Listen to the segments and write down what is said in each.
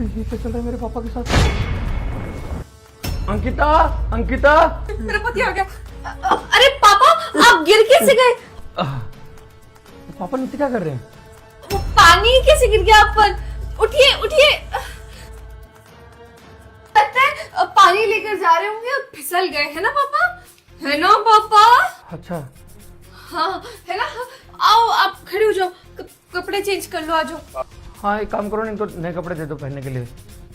ये क्या चल रहा है मेरे पापा के साथ? अंकिता, अंकिता, मेरा पति आ गया। अरे पापा, आप गिर कैसे गए? पापा नीचे क्या कर रहे हैं? वो पानी कैसे गिर गया आप पर? उठिए उठिए। लगता है पानी लेकर जा रहे होंगे और फिसल गए, है ना पापा? है ना पापा? अच्छा, हाँ है ना। आओ आप खड़े हो जाओ, कपड़े चेंज कर लो, आ जाओ। हाँ एक काम करो, नहीं तो नए कपड़े दे दो पहनने के लिए,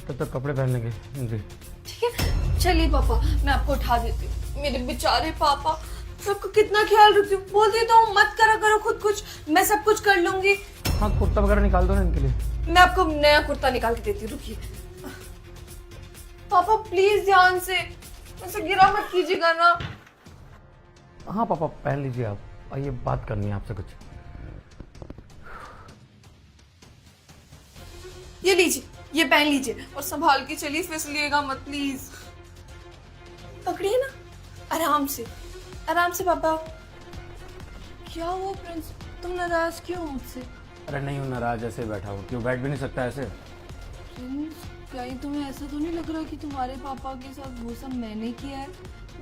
तब तक कपड़े पहन लेंगे जी। ठीक है चलिए पापा, मैं आपको उठा देती हूँ। मेरे बेचारे पापा, मैं आपको कितना ख्याल रखती हूँ। बोल देता हूँ मत करा करो खुद कुछ, मैं सब कुछ कर लूंगी। हाँ कुर्ता वगैरह निकाल दो ना इनके लिए। मैं आपको नया कुर्ता निकाल के देती हूँ, रुकिए। पापा प्लीज ध्यान से, ऐसे गिरा मत कीजिएगा ना। हाँ पापा पहन लीजिए आप, आइए बात करनी है आपसे कुछ। ये लीजिए, ये पहन लीजिए और संभाल के चलिए, फिसलिएगा मत प्लीज। पकड़िए ना, आराम से आराम से पापा। क्या हुआ प्रिंस, तुम नाराज क्यों हो मुझसे? अरे नहीं हूँ नाराज, ऐसे बैठा हूँ, क्यों बैठ भी नहीं सकता ऐसे? प्रिंस कहीं तुम्हें ऐसा तो नहीं लग रहा कि तुम्हारे पापा के साथ वो सब मैंने किया है?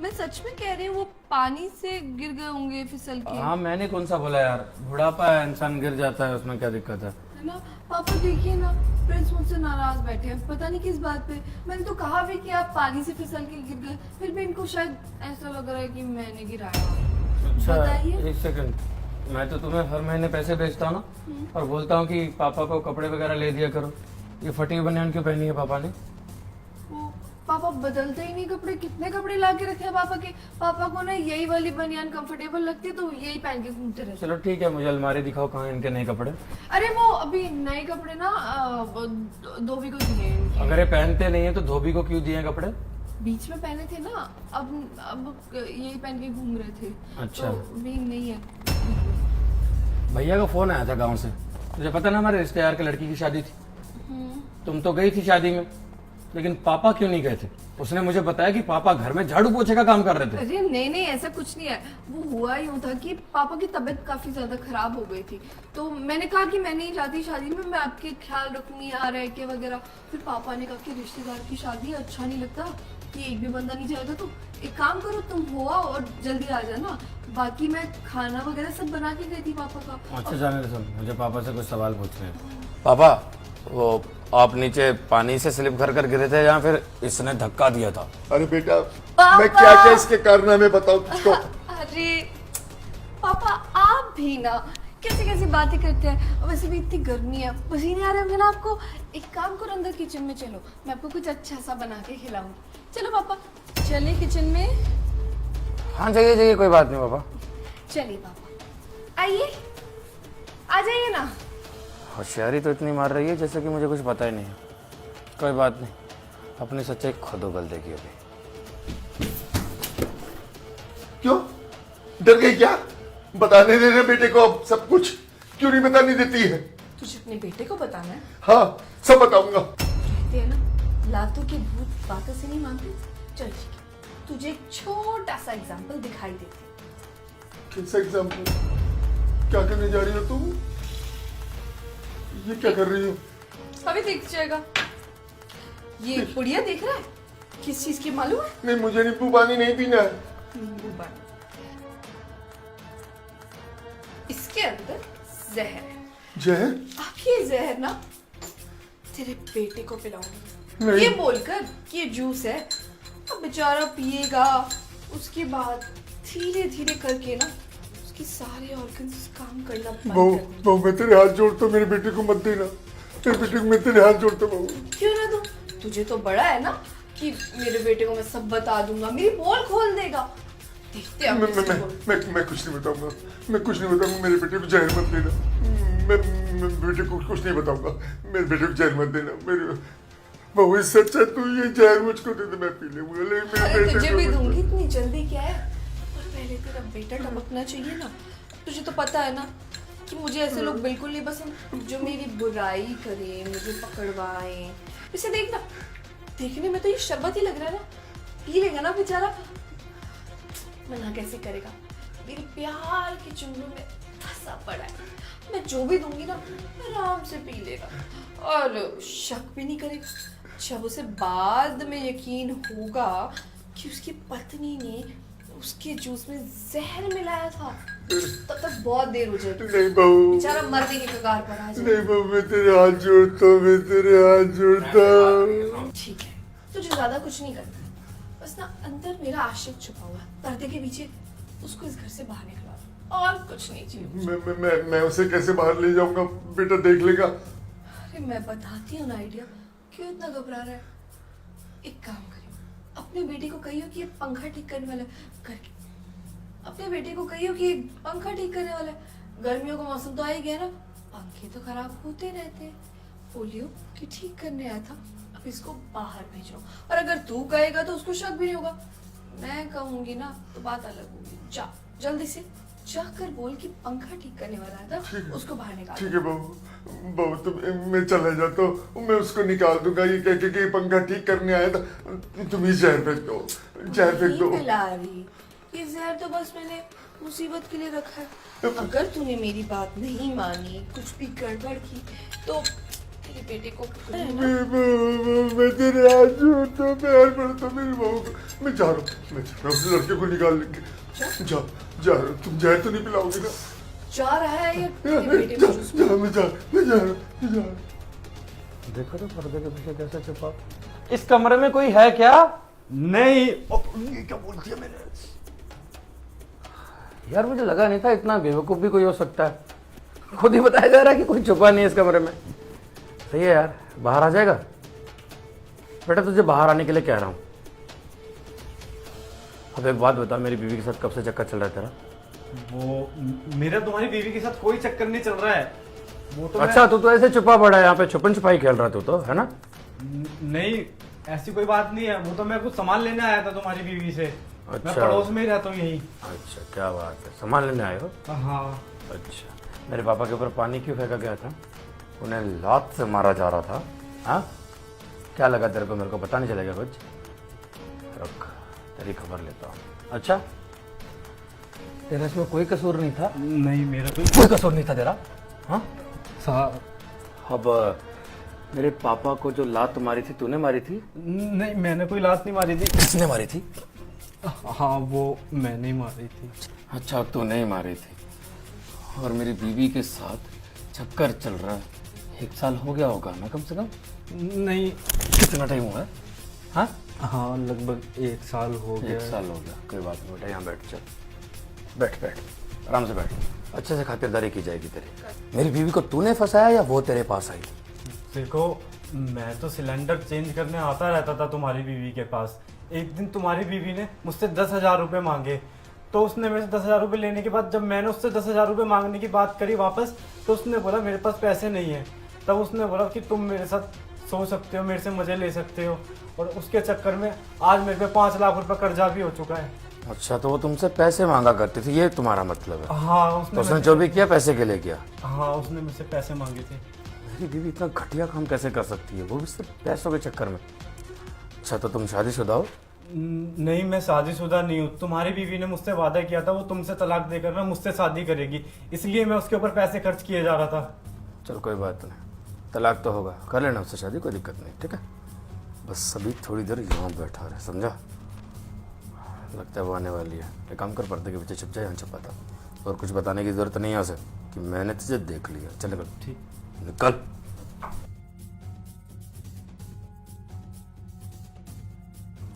मैं सच में कह रही हूँ, वो पानी से गिर गए होंगे फिसल के। हाँ मैंने कौन सा बोला यार, बुढ़ापा है, इंसान गिर जाता है, उसमें क्या दिक्कत है? है ना पापा, देखिए ना प्रिंस मुझसे नाराज बैठे हैं, पता नहीं किस बात पे। मैंने तो कहा भी कि आप पानी से फिसल के गिर गए, फिर भी इनको शायद ऐसा लग रहा है कि मैंने गिराया। अच्छा बताइए। एक सेकंड, मैं तो तुम्हें हर महीने पैसे भेजता हूँ ना, और बोलता हूँ कि पापा को कपड़े वगैरह ले दिया करो, ये फटी हुई बनियान क्यों पहनी है पापा ने? वो पापा बदलते ही नहीं कपड़े, कितने कपड़े ला के रखे हैं पापा के। पापा को ना यही वाली बनियान कंफर्टेबल लगती है तो यही पहन के घूमते रहते। चलो ठीक है, मुझे अलमारी दिखाओ कहाँ इनके नए कपड़े। अरे वो अभी नए कपड़े ना धोबी को दिए हैं इनके। अगर ये पहनते नहीं है तो धोबी को क्यों दिए हैं कपड़े? बीच में पहने थे ना, अब यही पहन के घूम रहे थे। अच्छा। तो अभी नहीं है। भैया का फोन आया था गांव से, तुझे पता ना हमारे रिश्तेदार के लड़की की शादी थी, तुम तो गई थी शादी में, लेकिन पापा क्यों नहीं गए थे? उसने मुझे बताया कि पापा घर में झाड़ू पोछे का काम कर रहे थे। अरे नहीं नहीं, ऐसा कुछ नहीं है। वो हुआ यूं था कि पापा की तबीयत काफी ज्यादा खराब हो गई थी, तो मैंने कहा कि मैं नहीं जाती शादी में, मैं आपके ख्याल रखूंगी यहाँ रह के वगैरह। फिर पापा ने कहा कि रिश्तेदार की शादी अच्छा नहीं लगता कि एक भी बंदा नहीं जाएगा, तो एक काम करो तुम हो आओ और जल्दी आ जाना। बाकी मैं खाना वगैरह सब बना के गई थी पापा का। अच्छा जाने दे, सुन मुझे पापा से कुछ सवाल पूछने हैं। पापा वो आप नीचे पानी से स्लिप कर गिरे थे या फिर इसने धक्का दिया था? अरे बेटा, पापा! मैं क्या क्या इसके कारनामे बताऊं तुझको? अरे पापा आप भी ना कैसे कैसी बातें करते हैं। और वैसे भी इतनी गर्मी है, पसीने आ रहे होंगे ना आपको। एक काम करो, अंदर किचन में चलो, मैं आपको कुछ अच्छा सा बना के खिलाऊंगी। चलो पापा, चलिए किचन में। हाँ जाइए जाइए, कोई बात नहीं पापा। चलिए पापा, आइए, आ जाइए ना। होशियारी तो इतनी मार रही है जैसे कि मुझे कुछ पता ही नहीं है। कोई बात नहीं, अपनी सच्चाई खुद उगल देगी अभी। क्यों डर गई क्या? बताने दे रहे बेटे को अब सब कुछ, क्यों नहीं बताने देती है? तुझे अपने बेटे को बताना है? हाँ सब बताऊंगा। कहते हैं ना, लातों के भूत बातों से नहीं मानते। चल ठीक है, तुझे एक छोटा सा एग्जाम्पल दिखाई देती है। कैसा एग्जाम्पल? क्या करने जा रही हो तुम? ये क्या कर रही हो? अभी दिख जाएगा। ये पुड़िया देख रहा है, किस चीज की मालूम है? नहीं मुझे नींबू पानी नहीं पीना है। नींबू पानी। इसके अंदर जहर है। जहर? अब ये जहर ना तेरे बेटे को पिलाऊंगी, नहीं। ये बोलकर कि ये जूस है। अब बेचारा पिएगा, उसके बाद धीरे धीरे करके ना उसकी सारे ऑर्गन्स काम करना बंद बहू कर देंगे। बहू मैं तेरे हाथ जोड़ता हूँ, मेरे बेटे को मत देना। तेरे बेटे को मैं तेरे हाथ जोड़ता हूँ बहू। क्यों ना दूं? तुझे तो बड़ा है ना कि मेरे बेटे को मैं सब बता दूंगा, मेरी पोल खोल देगा। देखते हैं अब इसकी पोल। मैं कुछ नहीं बताऊंगा, मैं कुछ नहीं बताऊंगा। मेरे बेटे को जहर मत देना। मैं बेटे को कुछ नहीं बताऊंगा। मेरे बेटे को जहर मत देना। मेरे बहू इससे अच्छा तू ये जहर मुझको दे दे, मैं पी लूंगा। लेकिन मेरे अरे बेटे तुझे को भी मत दे। दूंगी, इतनी जल्दी क्या है? पर पहले तेरा बेटा टपकना चाहिए ना। तुझे तो पता है ना कि मुझे ऐसे लोग बिल्कुल नहीं पसंद जो मेरी बुराई करे, मुझे पकड़वाए। इसे देखना, देखने में तो ये शरबत ही लग रहा है ना, पी लेगा ना बेचारा। मना कैसे करेगा? मेरे प्यार के चुंगलों में फंसा पड़ा है। मैं जो भी दूंगी ना आराम से पी लेगा और शक भी नहीं करेगा। जब उसे बाद में यकीन होगा कि उसकी पत्नी ने उसके जूस में जहर मिलाया था, तब तक बहुत देर हो जाएगी। नहीं बहू, बेचारा मरने के कगार पर आ जाएगा। नहीं बहू, मैं तेरे हाथ जोड़ता हूँ, मैं तेरे हाथ जोड़ता हूँ। ठीक है, तुझे ज्यादा कुछ नहीं करना है, बस ना अंदर मेरा आशिक छुपा हुआ है पर्दे के पीछे, उसको इस घर से बाहर निकलवा दो, और कुछ नहीं चाहिए। मैं उसे कैसे बाहर ले जाऊंगा? बेटा देख लेगा। अरे मैं बताती हूँ ना आइडिया, क्यों इतना घबरा रहा है? एक काम करियो, अपने बेटे को कहियो कि ये पंखा ठीक करने वाला है करके, अपने बेटे को कहियो कि ये पंखा ठीक करने वाला है। गर्मियों का मौसम तो आ ही गया ना, पंखे तो खराब होते रहते हैं। बोलियो कि ठीक करने आया था, अब इसको बाहर भेजो। और अगर तू कहेगा तो उसको शक भी नहीं होगा, मैं कहूंगी ना तो बात अलग होगी। जा जल्दी से जाकर बोल कि पंखा ठीक करने वाला था, उसको बाहर निकाल। ठीक है बहू, बहू तुम, मैं चला जाता हूँ, मैं उसको निकाल दूंगा ये कह के कि पंखा ठीक करने आया था। तुम ही जहर फेंक दो, जहर फेंक दो। नहीं पिला रही, ये जहर तो बस मैंने मुसीबत के लिए रखा है। अगर तूने मेरी बात नहीं मानी, कुछ भी गड़बड़ की, तो तेरे बेटे को मैं तेरे हाथ जोड़ता हूँ, प्यार करता हूँ मेरी बहू को। मैं जा रहा हूँ, मैं जा रहा हूँ, उस लड़के को निकाल लेंगे। जा रहा हूँ। तुम जहर तो नहीं पिलाओगी ना? जा रहा है या तेरे बेटे को जूस में? मैं जा रहा हूँ। देखो तो पर्दे के पीछे कैसे छुपा। इस कमरे में कोई है क्या? नहीं। ये क्या बोल दिया मैंने? यार मुझे लगा नहीं था इतना बेवकूफ भी कोई हो सकता है। खुद ही बताया जा रहा है कि कोई छुपा नहीं है इस कमरे में। सही है यार, बाहर आ जाएगा। बेटा तुझे बाहर आने के लिए कह रहा हूँ। अब एक बात बता, मेरी बीवी के साथ कब से चक्कर चल रहा है तेरा? वो मेरा तुम्हारी बीवी के साथ कोई चक्कर नहीं चल रहा है। वो तो अच्छा, तू तो ऐसे छुपा पड़ा है यहाँ पे, छुपन छुपाई खेल रहा तू तो, है ना? नहीं, ऐसी कोई बात नहीं है। वो तो मैं कुछ सामान लेने आया था तुम्हारी बीवी से। मैं अच्छा। पड़ोस में ही रहता हूँ यहीं। अच्छा, क्या बात है, सामान लेने आए हो? हाँ। अच्छा, मेरे पापा के ऊपर पानी क्यों फेंका गया था? उन्हें लात से मारा जा रहा था। हाँ, क्या लगा तेरे को? मेरे को पता नहीं चलेगा कुछ? रुक, तेरी खबर लेता हूँ। अच्छा, तेरा इसमें कोई कसूर नहीं था? नहीं, मेरा कोई कसूर नहीं था तेरा? हाँ, साहब। अब मेरे पापा को जो लात मारी थी तूने मारी थी? नहीं, मैंने कोई लात नहीं मारी थी। किसने मारी थी? हाँ, वो मैंने ही मारी थी। अच्छा, तू नहीं मारी थी। और मेरी बीवी के साथ चक्कर चल रहा है, 1 साल हो गया होगा ना कम से कम? नहीं। कितना टाइम हुआ है? हाँ, हाँ, लगभग 1 साल हो गया। 1 साल हो गया। कोई बात नहीं बेटा, यहाँ बैठ, चल बैठ बैठ, आराम से बैठ। अच्छे से खातिरदारी की जाएगी तेरी। मेरी बीवी को तूने फंसाया या वो तेरे पास आई? देखो, मैं तो सिलेंडर चेंज करने आता रहता था तुम्हारी बीवी के पास। एक दिन तुम्हारी बीवी ने मुझसे 10,000 रुपये मांगे, तो उसने मेरे से 10,000 रुपये लेने के बाद जब मैंने उससे 10,000 रुपये मांगने की बात करी वापस, तो उसने बोला मेरे पास पैसे नहीं है। तब उसने बोला कि तुम मेरे साथ सो सकते हो, मेरे से मजे ले सकते हो, और उसके चक्कर में आज मेरे पे 5 लाख रुपए कर्जा भी हो चुका है। अच्छा, तो वो तुमसे पैसे मांगा करती थी, ये तुम्हारा मतलब है? हाँ, तो उसने जो भी किया पैसे के लिए किया? हाँ, उसने मुझसे पैसे मांगे थे। मेरी बीवी इतना घटिया काम कैसे कर सकती है, वो भी सिर्फ पैसों के चक्कर में? अच्छा, तो तुम शादीशुदा हो? नहीं, मैं शादीशुदा नहीं हूँ। तुम्हारी बीवी ने मुझसे वादा किया था वो तुमसे तलाक देकर ना मुझसे शादी करेगी, इसलिए मैं उसके ऊपर पैसे खर्च किए जा रहा था। चल कोई बात नहीं, तलाक तो होगा, कर लेना उससे शादी, कोई दिक्कत नहीं, ठीक है? बस अभी थोड़ी देर यहाँ बैठा रहे, समझा? लगता है वो आने वाली है। एक काम कर, पर्दे के पीछे छुप जाए, यहाँ छुपाता। और कुछ बताने की जरूरत नहीं है उसे कि मैंने तुझे देख लिया। चल निकल। ठीक। निकल।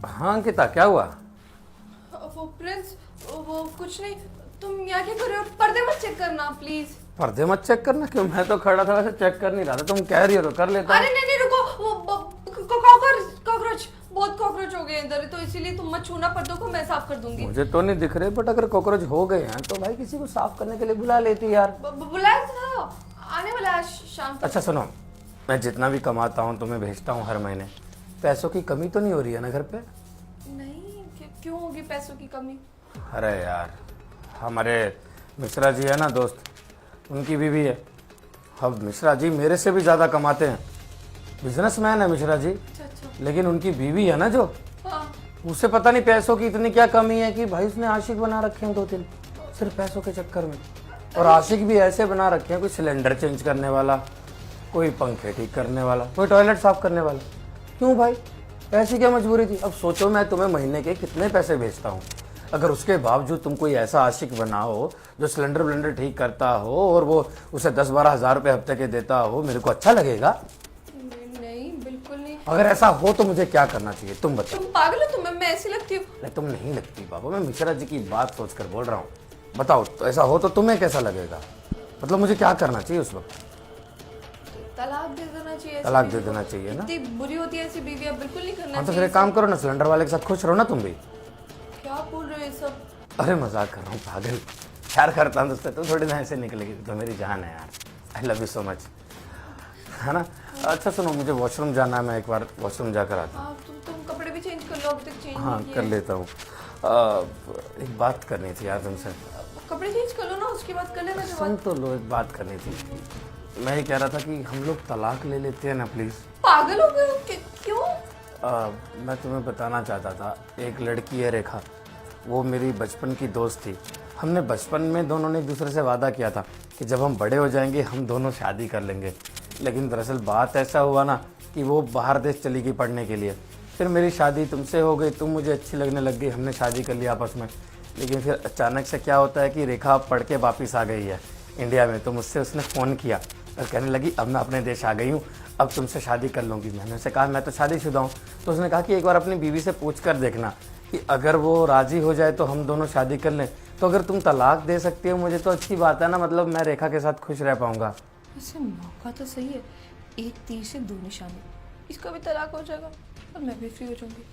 हाँ अंकिता, क्या हुआ? वो प्रिंस, वो कुछ नहीं, तुम यहाँ क्या कर रहे हो? पर्दे मत चेक करना प्लीज। पर्दे मत चेक करना क्यों? मैं तो खड़ा था, वैसे चेक कर नहीं रहा था। तुम कह रही हो तो कर लेता हूं। अरे नहीं रुको, वो कॉकरोच, बहुत कॉकरोच हो गए अंदर, तो इसीलिए तुम मत छूना पर्दों को, मैं साफ कर दूंगी। मुझे तो नहीं दिख रहे, बट अगर कॉकरोच हो गए हैं तो भाई किसी को साफ करने के लिए बुला लेती यार। बुलाया था, आने वाला है शाम तक। अच्छा सुनो, मैं जितना भी कमाता हूँ तुम्हें भेजता हूँ हर महीने, पैसों की कमी तो नहीं हो रही है ना घर पे? नहीं, क्यों होगी पैसों की कमी? अरे यार, हमारे मिश्रा जी है ना दोस्त, उनकी बीवी है। अब मिश्रा जी मेरे से भी ज़्यादा कमाते हैं, बिजनेसमैन है मिश्रा जी, अच्छा, लेकिन उनकी बीवी है ना जो, हाँ। उसे पता नहीं पैसों की इतनी क्या कमी है कि भाई उसने आशिक बना रखे हैं 2-3, सिर्फ पैसों के चक्कर में। और आशिक भी ऐसे बना रखे हैं, कोई सिलेंडर चेंज करने वाला, कोई पंखे ठीक करने वाला, कोई टॉयलेट साफ करने वाला। क्यों भाई, ऐसी क्या मजबूरी थी? अब सोचो मैं तुम्हें महीने के कितने पैसे भेजता हूँ, अगर उसके बावजूद तुम कोई ऐसा आशिक बनाओ जो सिलेंडर विलेंडर ठीक करता हो और वो उसे 10-12 हज़ार रुपये हफ्ते के देता हो, मेरे को अच्छा लगेगा? नहीं बिल्कुल नहीं। अगर ऐसा हो तो मुझे क्या करना चाहिए तुम बताओ। तुम पागल हो, तुम्हें मैं ऐसी लगती हूँ? नहीं तुम नहीं लगती बाबा, मैं मिश्रा जी की बात सोचकर बोल रहा हूँ। बताओ तो ऐसा हो तो तुम्हें कैसा लगेगा? मतलब मुझे क्या करना चाहिए उस वक्त? तलाक दे देना चाहिए ऐसी तलाक बीवी दे को। देना चाहिए ना? इतनी बुरी होती है ऐसी बीवी, अब बिल्कुल नहीं करना हाँ तो फिर चाहिए। एक काम करो ना, सिलेंडर वाले के साथ खुश रहो ना तुम भी। क्या बोल रहे हो ये सब? अरे मजाक कर रहा हूँ पागल, प्यार करता हूँ दोस्त, तो थोड़ी ना ऐसे निकलेगी, तो मेरी जान है यार। I love you so much, है ना? अच्छा सुनो, मुझे वॉशरूम जाना है, मैं एक बार वॉशरूम जाकर आता हूँ। हाँ तुम कपड़े भी चेंज कर लो, अभी तक चेंज हाँ नहीं किए कर हैं। लेता हूँ। एक बात करनी थी यार तुमसे। कपड़े चेंज कर लो ना, उसके बाद कर लेना जो सुन बात। तो लो, एक बात करनी थी। मैं ये कह रहा था कि हम लोग तलाक ले लेते हैं ना प्लीज़। पागल हो गए हो क्यों? मैं तुम्हें बताना चाहता था, एक लड़की है रेखा, वो मेरी बचपन की दोस्त थी। हमने बचपन में दोनों ने एक दूसरे से वादा किया था कि जब हम बड़े हो जाएंगे हम दोनों शादी कर लेंगे। लेकिन दरअसल बात ऐसा हुआ ना कि वो बाहर देश चली गई पढ़ने के लिए। फिर मेरी शादी तुमसे हो गई, तुम मुझे अच्छी लगने लग गई, हमने शादी कर लिया आपस में। लेकिन फिर अचानक से क्या होता है कि रेखा पढ़ के वापस आ गई है इंडिया में। तो मुझसे उसने फ़ोन किया और कहने लगी अब मैं अपने देश आ गई हूँ, अब तुमसे शादी कर लूँगी। मैंने उससे कहा मैं तो शादीशुदा हूँ। तो उसने कहा कि एक बार अपनी बीवी से पूछ कर देखना कि अगर वो राज़ी हो जाए तो हम दोनों शादी कर लें। तो अगर तुम तलाक दे सकती हो मुझे तो अच्छी बात है ना, मतलब मैं रेखा के साथ खुश रह पाऊँगा। वैसे मौका तो सही है, एक तीर से दो निशाने, इसका भी तलाक हो जाएगा और मैं भी फ्री हो जाऊंगी।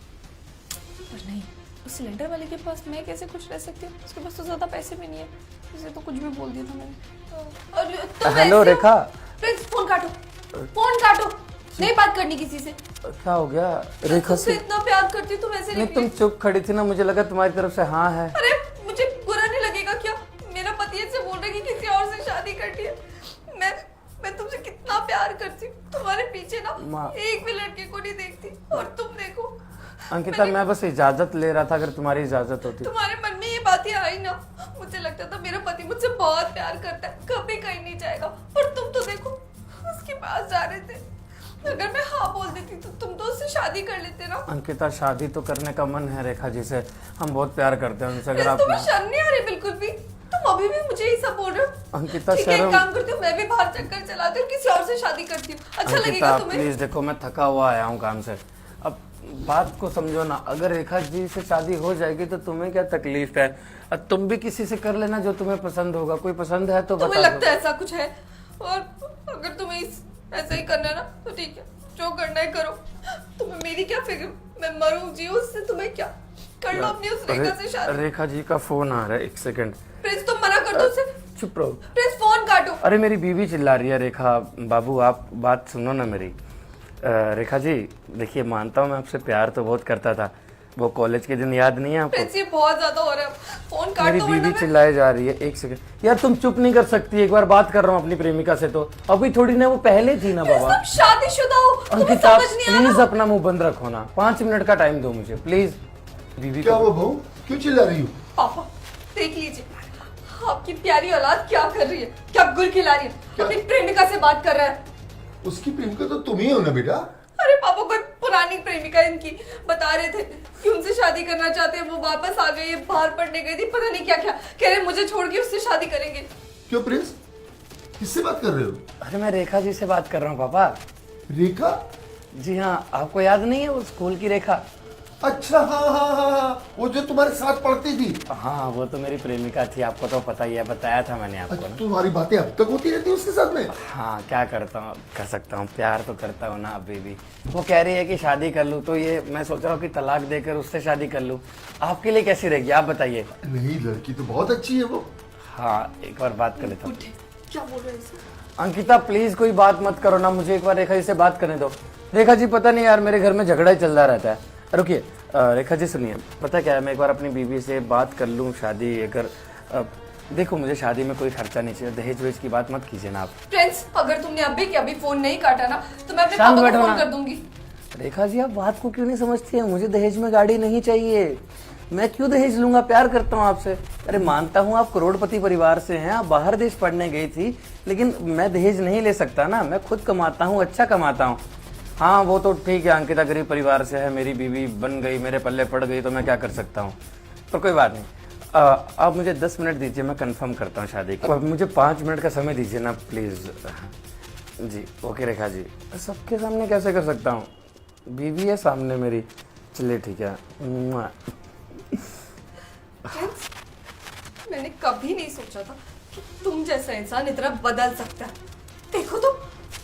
पर नहीं, उस सिलेंडर वाले के पास मैं कैसे खुश रह सकती हूँ? उसके पास तो ज्यादा पैसे भी नहीं है, उसे तो कुछ भी बोल दिया था मैंने। और तुम हेलो ऐसे हो? रेखा। प्लीज फोन काटो, फोन काटो, नहीं बात करनी किसी से। क्या हो गया रेखा तुमसे से? इतना प्यार करती हूँ, तुम ऐसे नहीं तुम चुप खड़ी थी ना, मुझे लगा तुम्हारी तरफ से हाँ है। अरे मुझे बुरा नहीं लगेगा क्या? मेरा पति ऐसे बोल रहा है कि किसी और से शादी करनी है। मैं तुमसे कितना प्यार करती हूँ, तुम्हारे पीछे ना माँ। एक भी लड़के को नहीं देखती, और तुम देखो। अंकिता मैं बस इजाजत ले रहा था, अगर तुम्हारी इजाजत होती। तुम्हारे मन में ये बातें आई ना, मुझे लगता था मेरा पति मुझसे बहुत प्यार करता है, कभी कहीं नहीं जाएगा। पर तुम तो देखो, उसके पास जा रहे थे। अगर मैं हाँ बोल देती तो तुम तो उससे शादी कर लेते ना। अंकिता शादी तो करने का मन है रेखा जी से, हम बहुत प्यार करते हैं उनसे। अगर आप तुम्हें शर्म नहीं आ रही बिल्कुल भी? तुम अभी भी मुझे ही सब बोल रहे हो। अंकिता ठीक है, एक शर्म। काम करती हूँ, मैं भी बाहर चक्कर चलाती हूँ, किसी और से शादी करती हूँ, अच्छा अंकिता लगेगा तुम्हें? प्लीज देखो, मैं थका हुआ आया हूँ काम से, अब बात को समझो ना। अगर रेखा जी से शादी हो जाएगी तो तुम्हें क्या तकलीफ है? अब तुम भी किसी से कर लेना जो तुम्हें पसंद होगा। कोई पसंद है तो तुम्हें बता लगता है ऐसा कुछ है? और अगर तुम्हें ऐसा ही करना है ना तो ठीक है, जो करना है करो। तुम्हें मेरी क्या फिक्र, मैं मरूं जी उससे तुम्हें क्या? कर लो अपनी उस रेखा से शादी। रेखा जी का फोन आ रहा है, एक सेकंड। प्लीज तुम मना कर दो उसे, चुप रहो। प्लीज फोन काटो। अरे मेरी बीवी चिल्ला रही है। रेखा बाबू आप बात सुनो ना मेरी। रेखा जी देखिए, मानता हूँ मैं आपसे प्यार तो बहुत करता था, वो कॉलेज के दिन याद नहीं है आपको? प्लीज ये बहुत ज्यादा हो रहा है, फोन काट मेरी दो वरना बीवी मैं- चिल्लाए जा रही है। एक सेकंड यार, तुम चुप नहीं कर सकती? एक बार बात कर रहा हूँ अपनी प्रेमिका से, तो अभी थोड़ी ना, वो पहले थी ना बाबा। तुम शादीशुदा हो, तुम्हें अंकिता समझ नहीं आ प्लीज रहा? अपना मुंह बंद रखो ना, 5 मिनट का टाइम दो मुझे प्लीज। बीवी क्या को हुआ बहू, क्यों चिल्ला रही हो? पापा देख लीजिए, आपकी प्यारी औलाद क्या कर रही है, क्या गुल खिला रही है, क्या? अपनी प्रेमिका से बात कर रहा है। उसकी प्रेमिका तो तुम ही हो ना बेटा। अरे पापा, कोई पुरानी प्रेमिका इनकी बता रहे थे कि उनसे शादी करना चाहते हैं, वो वापस आ गई है, बाहर पढ़ने गई थी, पता नहीं क्या क्या कह रहे, मुझे छोड़ के उससे शादी करेंगे। क्यों प्रिंस, किससे बात कर रहे हो? अरे मैं रेखा जी से बात कर रहा हूँ पापा। रेखा? जी हाँ, आपको याद नहीं है वो स्कूल की रेखा? अच्छा हाँ हाँ हाँ हाँ, वो जो तुम्हारे साथ पढ़ती थी। हाँ वो तो मेरी प्रेमिका थी, आपको तो पता ही है, बताया था मैंने आपको अच्छा, ना। तुम्हारी बातें अब तक होती रहती है उसके साथ में? हाँ क्या करता हूँ, कर सकता हूँ, प्यार तो करता हूँ ना अभी भी। वो कह रही है कि शादी कर लूँ, तो ये मैं सोच रहा हूँ कि तलाक देकर उससे शादी कर लूँ। आपके लिए कैसी रहेगी आप बताइए? नहीं, लड़की तो बहुत अच्छी है वो। हाँ एक बार बात कर लेता हूँ। उठे, क्या बोल रहे हैं इसे? अंकिता प्लीज कोई बात मत करो ना, मुझे एक बार रेखा जी से बात करने दो। रेखा जी पता नहीं यार, मेरे घर में झगड़ा ही चलता रहता है। रुकिए रेखा जी सुनिए, पता क्या है, मैं एक बार अपनी बीवी से बात कर लूँ शादी अगर देखो मुझे शादी में कोई खर्चा नहीं चाहिए, दहेज वहेज की बात मत कीजिए ना आप। फ्रेंड्स, अगर तुमने अभी के अभी फोन नहीं काटा ना तो मैं अपने शांत पापा को बैठो फोन ना। कर दूंगी। रेखा जी आप बात को क्यों नहीं समझती हैं? मुझे दहेज में गाड़ी नहीं चाहिए, मैं क्यों दहेज लूंगा, प्यार करता हूँ आपसे। अरे मानता हूँ आप करोड़पति परिवार से हैं, आप बाहर देश पढ़ने गई थी, लेकिन मैं दहेज नहीं ले सकता ना, मैं खुद कमाता हूँ, अच्छा कमाता हूँ। हाँ वो तो ठीक है, अंकिता गरीब परिवार से है, मेरी बीवी बन गई, मेरे पल्ले पड़ गई तो मैं क्या कर सकता हूँ, पर कोई बात नहीं। आप मुझे 10 मिनट दीजिए, मैं कंफर्म करता हूँ शादी का। अब मुझे 5 मिनट का समय दीजिए ना please. Ji okay Rekha ji, सबके सामने कैसे कर सकता हूँ, बीवी है सामने मेरी। चलिए ठीक है। प्रिंस, मैंने कभी नहीं सोचा था कि तुम जैसा इंसान इतना बदल सकता है। देखो तो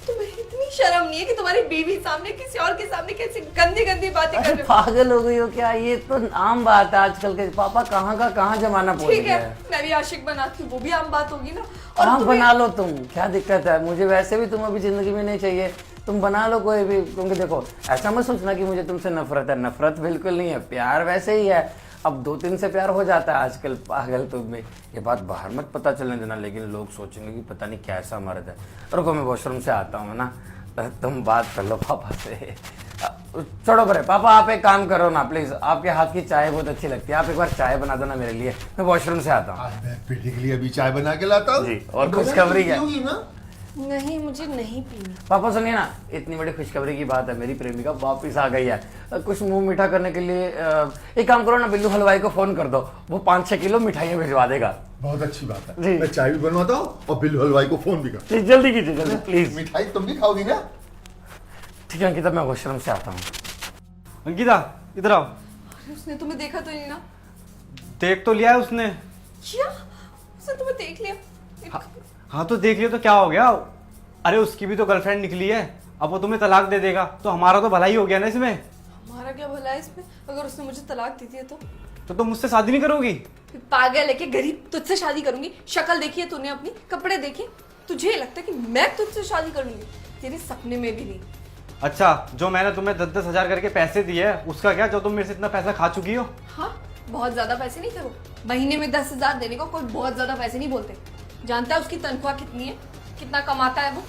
तुम्हें इतनी शर्म नहीं है कि तुम्हारी बीवी सामने किसी और के सामने कैसे गंदी गंदी बातें कर अरे रहे हो। पागल हो गई हो क्या, ये तो आम बात है आजकल के। पापा कहाँ का कहाँ जमाना पहुंच ठीक गया है, है। मैं भी आशिक बनाती हूँ, वो भी आम बात होगी ना। और हाँ तुम्हें- बना लो तुम, क्या दिक्कत है, मुझे वैसे भी तुम अभी जिंदगी में नहीं चाहिए, तुम बना लो कोई भी। क्योंकि देखो ऐसा मत सोचना कि मुझे तुमसे नफरत है, नफरत बिल्कुल नहीं है, प्यार वैसे ही है। अब 2-3 से प्यार हो जाता है आजकल, पागल तुम्हें ये बात बाहर मत पता चलने देना, लेकिन लोग सोचेंगे कि पता नहीं कैसा मर्द है। रुको मैं वॉशरूम से आता हूँ ना, तुम बात कर लो पापा से। छोड़ो बड़े पापा, आप एक काम करो ना प्लीज, आपके हाथ की चाय बहुत अच्छी लगती है, आप एक बार चाय बना दो ना मेरे लिए, मैं वॉशरूम से आता हूँ। आज मैं बेटे के लिए अभी चाय बना के लाता हूँ जी, और खुशखबरी क्या? होगी ना? नहीं, मुझे नहीं पीनी। पापा सुनिए ना, इतनी बड़ी खुशखबरी की बात है, मेरी प्रेमिका वापस आ गई है। कुछ मुंह मीठा करने के लिए एक काम करो ना, बिल्लू हलवाई को फोन कर दो, वो 5-6 किलो मिठाइयाँ भिजवा देगा। बहुत अच्छी बात है, जी। मैं चाय भी बनवाता हूँ और बिल्लू हलवाई को फोन भी कर। जी जल्दी कीजिए, जल्दी प्लीज। मिठाई तुम भी खाओगी ना? ठीक है अंकिता, मैं वॉशरूम से आता हूँ। अंकिता इधर आओ। अरे उसने तुम्हें देखा तो नहीं ना? देख तो लिया है उसने। क्या? उसने तुम्हें देख लिया? हाँ तो देख लियो तो क्या हो गया, अरे उसकी भी तो गर्लफ्रेंड निकली है, अब वो तुम्हें तलाक दे देगा तो हमारा तो भला ही हो गया ना इसमें। हमारा क्या भला है इसमें? अगर उसने मुझे तलाक दी थी तो तुम मुझसे शादी नहीं करोगी? पागल है कि गरीब, तुझसे शादी करूंगी? शक्ल देखी है तूने अपनी, कपड़े देखे? तुझे ये लगता है कि मैं तुझसे शादी करूंगी? तेरे सपने में भी नहीं। अच्छा, जो मैंने तुम्हें 10-10 हजार करके पैसे दिए है उसका क्या, जो तुम मेरे से इतना पैसा खा चुकी हो? हाँ, बहुत ज्यादा पैसे नहीं थे वो, महीने में 10,000 देने को कोई बहुत ज्यादा पैसे नहीं बोलते। जानता है उसकी तनख्वाह कितनी है, कितना कमाता है वो?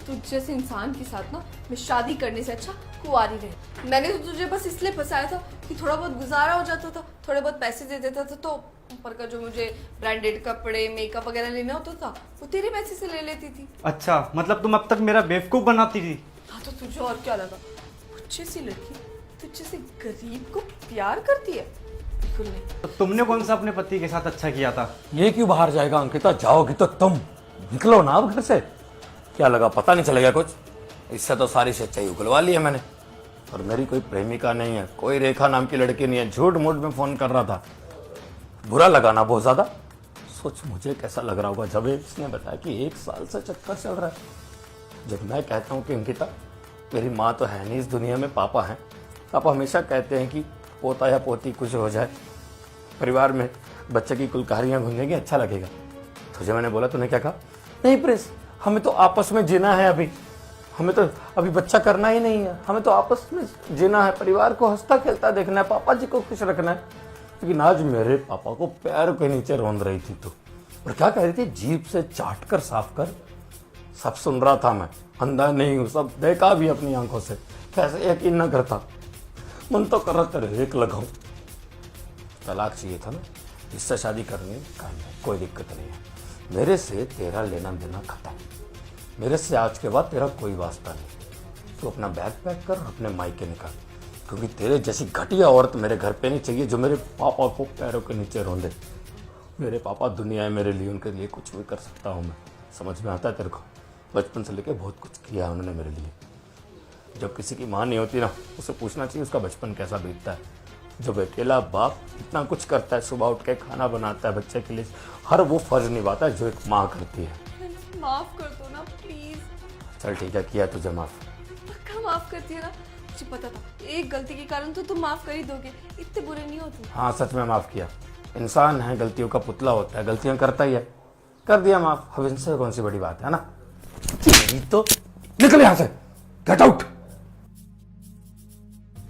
तुझ जैसे इंसान के साथ ना मैं शादी करने से अच्छा कुंवारी रहे। मैंने तो तुझे बस इसलिए फंसाया था कि थोड़ा बहुत गुजारा हो जाता था, थोड़े बहुत पैसे दे देता था, तो ऊपर का जो मुझे ब्रांडेड कपड़े मेकअप वगैरह लेना होता था वो तेरे पैसे से ले लेती थी। अच्छा, मतलब तुम अब तक मेरा बेवकूफ बनाती थी। हाँ तो तुझे और क्या लगा, मुझ सी लड़की तुझ जैसे गरीब को प्यार करती है? बिल्कुल नहीं। तो तुमने कौन सा अपने पति के साथ अच्छा किया था? ये क्यों बाहर जाएगा अंकिता, जाओगी तो तुम निकलो ना अब घर से। क्या लगा पता नहीं चलेगा कुछ, इससे तो सारी सच्चाई उगलवा ली है मैंने। और मेरी कोई प्रेमिका नहीं है, कोई रेखा नाम की लड़की नहीं है, झूठ मूठ में फोन कर रहा था। बुरा लगा ना बहुत ज्यादा, सोच मुझे कैसा लग रहा होगा जब इसने बताया कि 1 साल से चक्कर चल रहा है। जब मैं कहता हूँ कि अंकिता मेरी माँ तो है नहीं इस दुनिया में, पापा हैं। पापा हमेशा कहते हैं कि पोता या पोती कुछ हो जाए, परिवार में बच्चे की कुलकारियाँ गूंजेंगी, अच्छा लगेगा। तुझे मैंने बोला, तूने क्या कहा? नहीं प्रिंस, हमें तो आपस में जीना है, अभी हमें तो अभी बच्चा करना ही नहीं है, हमें तो आपस में जीना है, परिवार को हंसता खेलता देखना है, पापा जी को खुश रखना है। लेकिन आज मेरे पापा को पैर के नीचे रोंद रही थी तू, और क्या कह रही थी, जीभ से चाट कर साफ कर। सब सुन रहा था मैं, अंधा नहीं हूं, सब देखा भी अपनी आंखों से, कैसे यकीन न करता। मन तो कर रहा तेरे एक लगाऊं। तलाक चाहिए था ना, इससे शादी करनी कोई दिक्कत नहीं है, मेरे से तेरा लेना देना खत्म, मेरे से आज के बाद तेरा कोई वास्ता नहीं। तू अपना बैग पैक कर और अपने मायके निकाल, क्योंकि तेरे जैसी घटिया औरत मेरे घर पे नहीं चाहिए जो मेरे पापा को पैरों के नीचे रोंदे। मेरे पापा दुनिया है मेरे लिए, उनके लिए कुछ भी कर सकता हूँ मैं, समझ में आता है तेरे को? बचपन से लेके बहुत कुछ किया है उन्होंने मेरे लिए। जब किसी की माँ नहीं होती ना, उसे पूछना चाहिए उसका बचपन कैसा बीतता है। जब अकेला बाप इतना कुछ करता है, सुबह उठ के खाना बनाता है बच्चे के लिए, हर वो फर्ज निभाता है जो एक माँ करती है। माफ कर दो ना प्लीज। चल ठीक है, किया तुझे माफ। पक्का माफ करती है ना? मुझे पता था एक गलती के कारण तो तुम माफ कर ही दोगे, इतने बुरे नहीं होते। हाँ सच में माफ किया, इंसान है, गलतियों का पुतला होता है, गलतियां करता ही है, कर दिया माफ। अब इनसे कौन सी बड़ी बात है ना। तो निकल यहाँ से, गेट आउट।